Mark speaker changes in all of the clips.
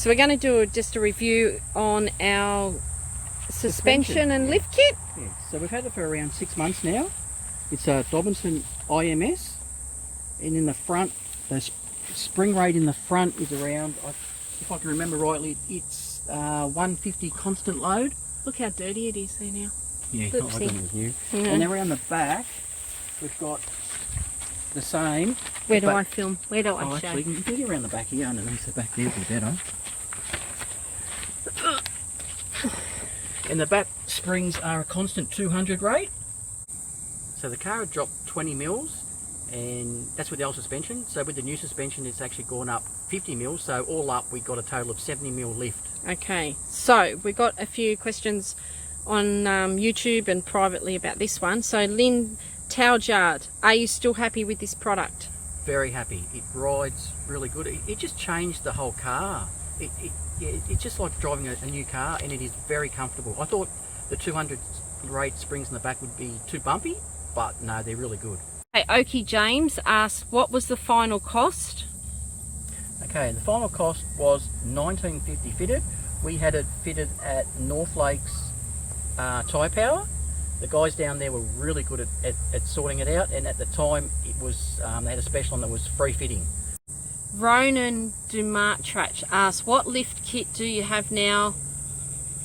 Speaker 1: So we're going to do just a review on our suspension and lift kit.
Speaker 2: Yeah. So we've had it for around 6 months now. It's a Dobinsons IMS, and in the front, the spring rate in the front is around, if I can remember rightly, it's 150 constant load.
Speaker 1: Look how dirty it is there now.
Speaker 2: Yeah, not like it was new.
Speaker 1: Yeah.
Speaker 2: And then around the back, we've got the same.
Speaker 1: Where do I film? Where do I show?
Speaker 2: Actually, you can get around the back here, underneath the back there would be better. And the back springs are a constant 200 rate. So the car had dropped 20 mils, and that's with the old suspension. So with the new suspension, it's actually gone up 50 mils. So all up, we got a total of 70 mil lift.
Speaker 1: Okay, so we got a few questions on YouTube and privately about this one. So Lynn Taljard, are you still happy with this product?
Speaker 2: Very happy. It rides really good. It just changed the whole car. It's just like driving a new car, and it is very comfortable. I thought the 200 rate springs in the back would be too bumpy, but no, they're really good.
Speaker 1: Hey, Okie James asked, what was the final cost?
Speaker 2: Okay, the final cost was $19.50 fitted. We had it fitted at North Lakes Tyre Power. The guys down there were really good at sorting it out, and at the time it was they had a special on that was free fitting.
Speaker 1: Ronan Dumartrach asked, what lift kit do you have now?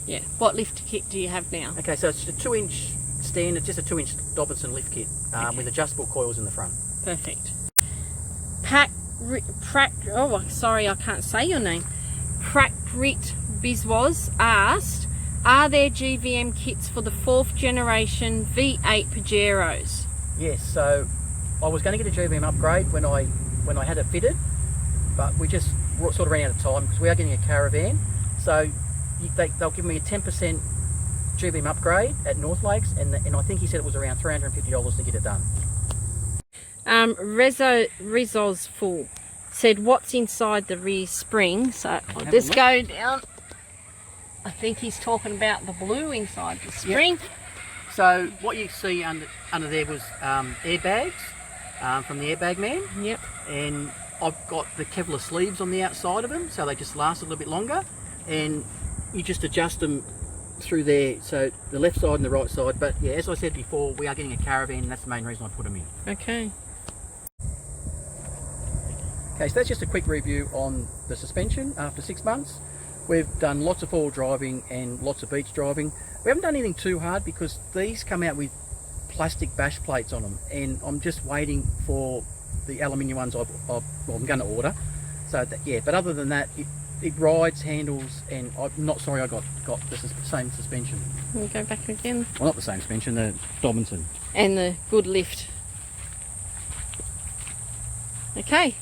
Speaker 1: Yeah, what lift kit do you have now?
Speaker 2: Okay, so it's a 2-inch standard, just a 2-inch Dobinson lift kit with adjustable coils in the front.
Speaker 1: Perfect. Oh, sorry, I can't say your name. Prakrit Bizwas asked, are there GVM kits for the 4th generation V8 Pajeros?
Speaker 2: Yes, so I was going to get a GVM upgrade when I had it fitted, but we just sort of ran out of time because we are getting a caravan. So they'll give me a 10% GVM upgrade at North Lakes, and I think he said it was around $350 to get it done.
Speaker 1: Rizos Full said, what's inside the rear spring? So I'll just go down. I think he's talking about the blue inside the spring.
Speaker 2: Yep. So what you see under there was airbags from the Airbag Man.
Speaker 1: Yep.
Speaker 2: And I've got the Kevlar sleeves on the outside of them, so they just last a little bit longer. And you just adjust them through there, so the left side and the right side. But yeah, as I said before, we are getting a caravan, and that's the main reason I put them in.
Speaker 1: Okay.
Speaker 2: Okay, so that's just a quick review on the suspension after 6 months. We've done lots of all driving and lots of beach driving. We haven't done anything too hard because these come out with plastic bash plates on them, and I'm just waiting for the aluminium ones I'm going to order. So that, yeah, but other than that, it rides, handles, and I'm not sorry I got the same suspension.
Speaker 1: Can we go back again?
Speaker 2: Well, not the same suspension, the Dobinson.
Speaker 1: And the good lift. Okay.